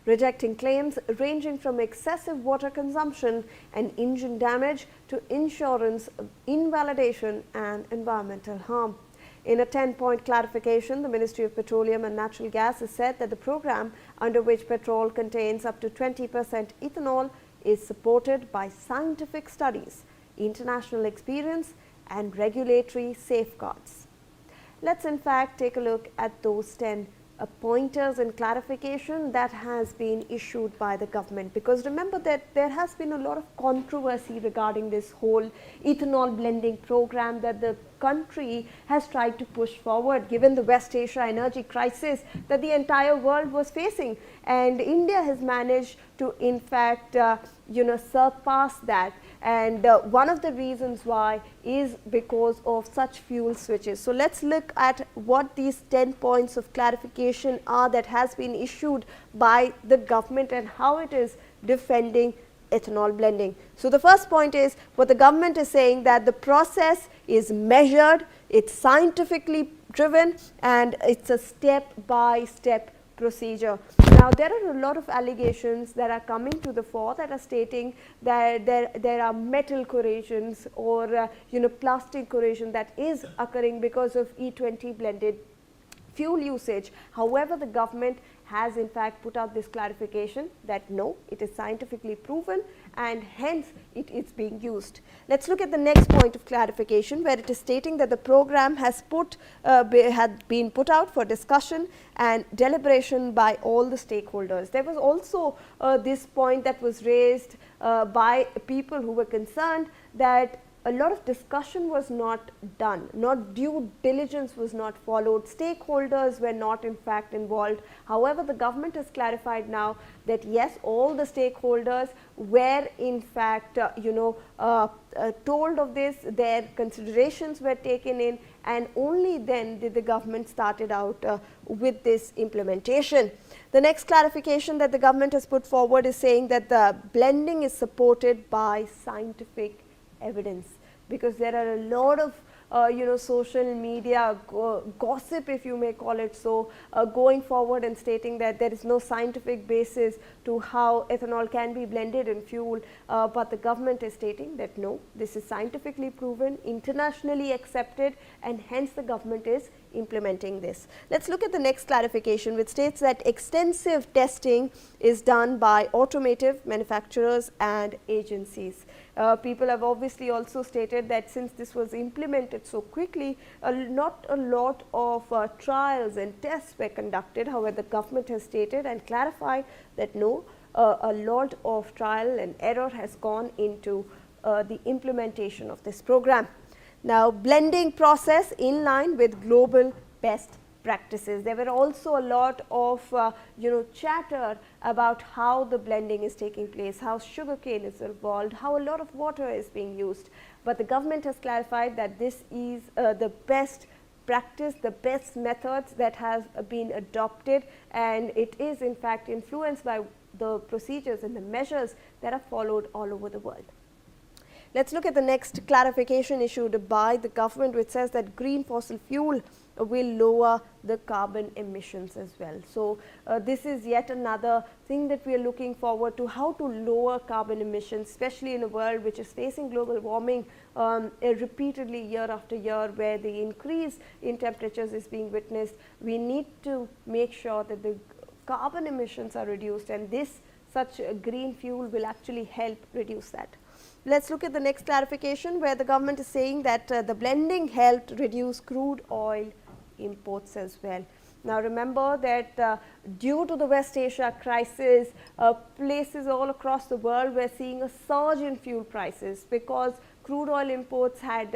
rejecting claims ranging from excessive water consumption and engine damage to insurance invalidation and environmental harm. In a 10-point clarification, the Ministry of Petroleum and Natural Gas has said that the program, under which petrol contains up to 20% ethanol, is supported by scientific studies, international experience and regulatory safeguards. Let's in fact take a look at those 10 pointers and clarification that has been issued by the government, because remember that there has been a lot of controversy regarding this whole ethanol blending program that the country has tried to push forward, given the West Asia energy crisis that the entire world was facing, and India has managed to in fact surpass that. And one of the reasons why is because of such fuel switches. So let's look at what these 10 points of clarification are that has been issued by the government and how it is defending ethanol blending. So the first point is what the government is saying, that the process is measured, it's scientifically driven, and it's a step-by-step procedure. Now, there are a lot of allegations that are coming to the fore that are stating that there are metal corrosions or plastic corrosion that is occurring because of E20 blended fuel usage. However, the government has in fact put out this clarification that no, it is scientifically proven and hence it is being used. Let's look at the next point of clarification, where it is stating that the program has had been put out for discussion and deliberation by all the stakeholders. There was also this point that was raised by people who were concerned that a lot of discussion was not done, not due diligence was not followed, stakeholders were not in fact involved. However, the government has clarified now that yes, all the stakeholders were in fact told of this, their considerations were taken in, and only then did the government started out with this implementation. The next clarification that the government has put forward is saying that the blending is supported by scientific evidence, because there are a lot of social media gossip, if you may call it so, going forward and stating that there is no scientific basis to how ethanol can be blended in fuel, but the government is stating that no, this is scientifically proven, internationally accepted, and hence the government is implementing this. Let's look at the next clarification, which states that extensive testing is done by automotive manufacturers and agencies. People have obviously also stated that since this was implemented so quickly, not a lot of trials and tests were conducted. However, the government has stated and clarified that no, a lot of trial and error has gone into the implementation of this program. Now, blending process in line with global best practices. There were also a lot of chatter about how the blending is taking place, how sugarcane is involved, how a lot of water is being used. But the government has clarified that this is the best practice, the best methods that have been adopted, and it is in fact influenced by the procedures and the measures that are followed all over the world. Let's look at the next clarification issued by the government, which says that green fossil fuel will lower the carbon emissions as well. So, this is yet another thing that we are looking forward to, how to lower carbon emissions, especially in a world which is facing global warming repeatedly year after year, where the increase in temperatures is being witnessed. We need to make sure that the carbon emissions are reduced, and this such a green fuel will actually help reduce that. Let's look at the next clarification, where the government is saying that the blending helped reduce crude oil imports as well. Now, remember that due to the West Asia crisis, places all across the world were seeing a surge in fuel prices because crude oil imports had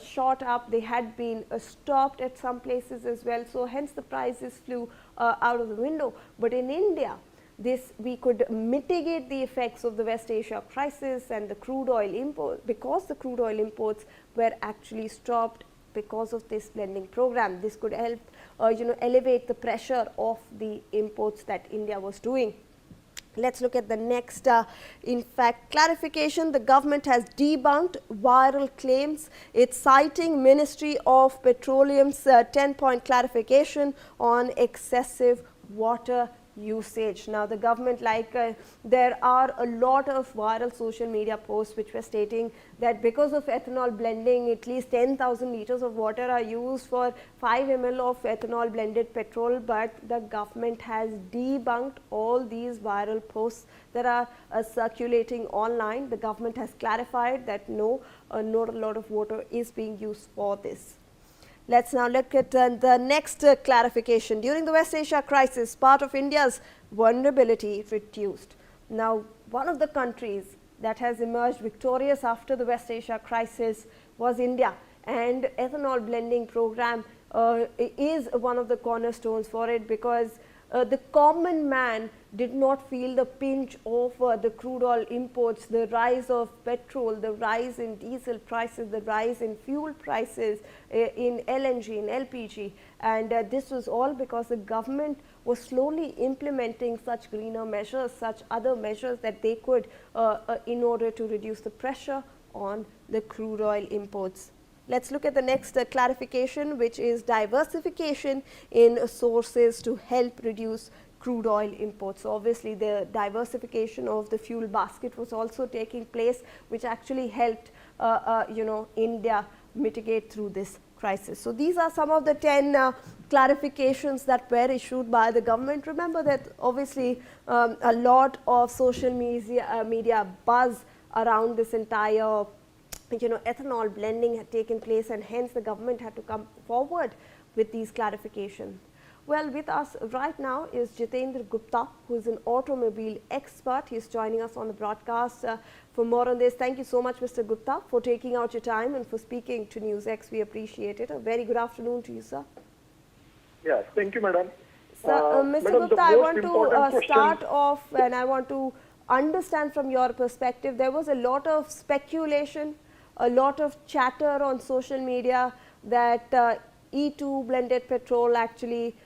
shot up. They had been stopped at some places as well. So, hence the prices flew out of the window. But in India, we could mitigate the effects of the West Asia crisis and the crude oil import, because the crude oil imports were actually stopped because of this blending program. This could help elevate the pressure of the imports that India was doing. Let's look at the next in fact clarification. The government has debunked viral claims. It's citing Ministry of Petroleum's 10-point clarification on excessive water usage. Now the government, there are a lot of viral social media posts which were stating that because of ethanol blending, at least 10,000 liters of water are used for 5 ml of ethanol blended petrol, but the government has debunked all these viral posts that are circulating online. The government has clarified that no, not a lot of water is being used for this. Let's now look at the next clarification. During the West Asia crisis, part of India's vulnerability reduced. Now, one of the countries that has emerged victorious after the West Asia crisis was India, and ethanol blending program is one of the cornerstones for it, because the common man did not feel the pinch of the crude oil imports, the rise of petrol, the rise in diesel prices, the rise in fuel prices, in LNG, in LPG, and this was all because the government was slowly implementing such greener measures, such other measures that they could in order to reduce the pressure on the crude oil imports. Let's look at the next clarification, which is diversification in sources to help reduce crude oil imports. So obviously, the diversification of the fuel basket was also taking place, which actually helped India mitigate through this crisis. So these are some of the 10 clarifications that were issued by the government. Remember that obviously a lot of social media buzz around this entire ethanol blending had taken place, and hence the government had to come forward with these clarifications. Well, with us right now is Jitendra Gupta, who is an automobile expert. He is joining us on the broadcast. For more on this, thank you so much, Mr. Gupta, for taking out your time and for speaking to NewsX. We appreciate it. A very good afternoon to you, sir. Yes, thank you, madam. So, Mr. Madam, Gupta, I want to start off, and I want to understand from your perspective. There was a lot of speculation, a lot of chatter on social media that E2 blended petrol actually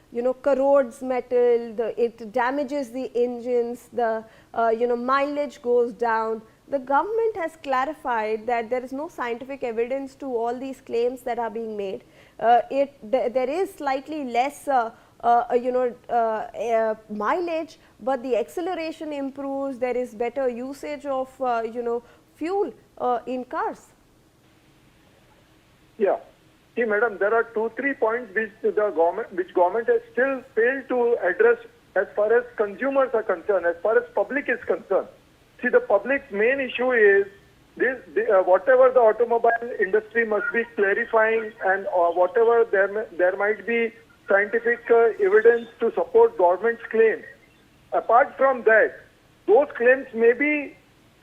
corrodes metal, it damages the engines, the mileage goes down. The government has clarified that there is no scientific evidence to all these claims that are being made. There is slightly less mileage, but the acceleration improves. There is better usage of fuel in cars. Yeah. See, madam, there are 2-3 points which government has still failed to address as far as consumers are concerned, as far as public is concerned. See, the public's main issue is this: whatever the automobile industry must be clarifying, and whatever there might be scientific evidence to support government's claims. Apart from that, those claims may be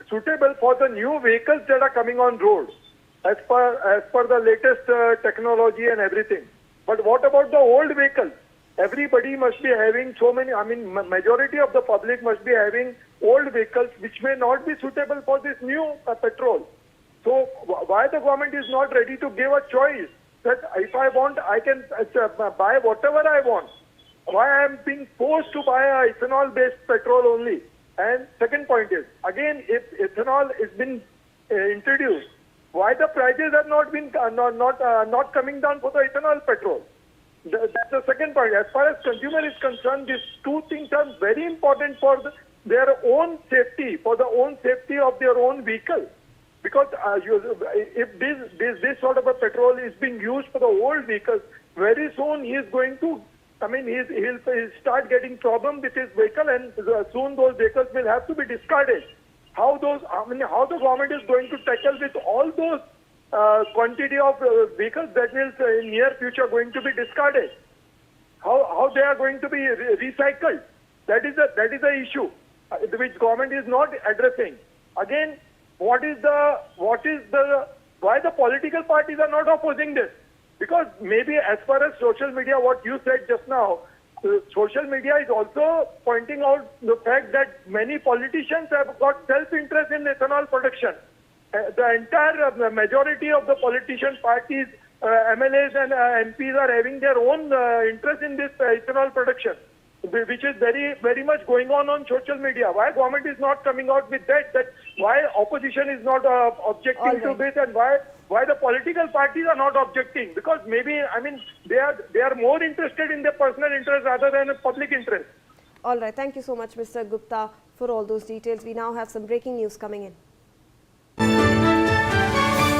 suitable for the new vehicles that are coming on road, as per the latest technology and everything. But what about the old vehicles? Everybody must be having so many, majority of the public must be having old vehicles which may not be suitable for this new petrol. So why the government is not ready to give a choice that if I want, I can buy whatever I want? Why I am being forced to buy a ethanol-based petrol only? And second point is, again, if ethanol is been introduced, why the prices are not coming down for the ethanol petrol? That's the second point. As far as consumer is concerned, these two things are very important for their own safety, for the own safety of their own vehicle. Because if this sort of a petrol is being used for the old vehicles, very soon he is going to, he'll start getting problem with his vehicle, and soon those vehicles will have to be discarded. How the government is going to tackle with all those quantity of vehicles that will in near future going to be discarded? How they are going to be recycled? That is the issue which government is not addressing. Again, why the political parties are not opposing this? Because maybe as far as social media, what you said just now, social media is also pointing out the fact that many politicians have got self-interest in ethanol production. The entire majority of the politician parties, MLAs and MPs are having their own interest in this ethanol production, which is very, very much going on social media. Why government is not coming out with that why opposition is not objecting to this, and why the political parties are not objecting? Because maybe, they are more interested in their personal interest rather than a public interest. All right, thank you so much, Mr. Gupta, for all those details. We now have some breaking news coming in.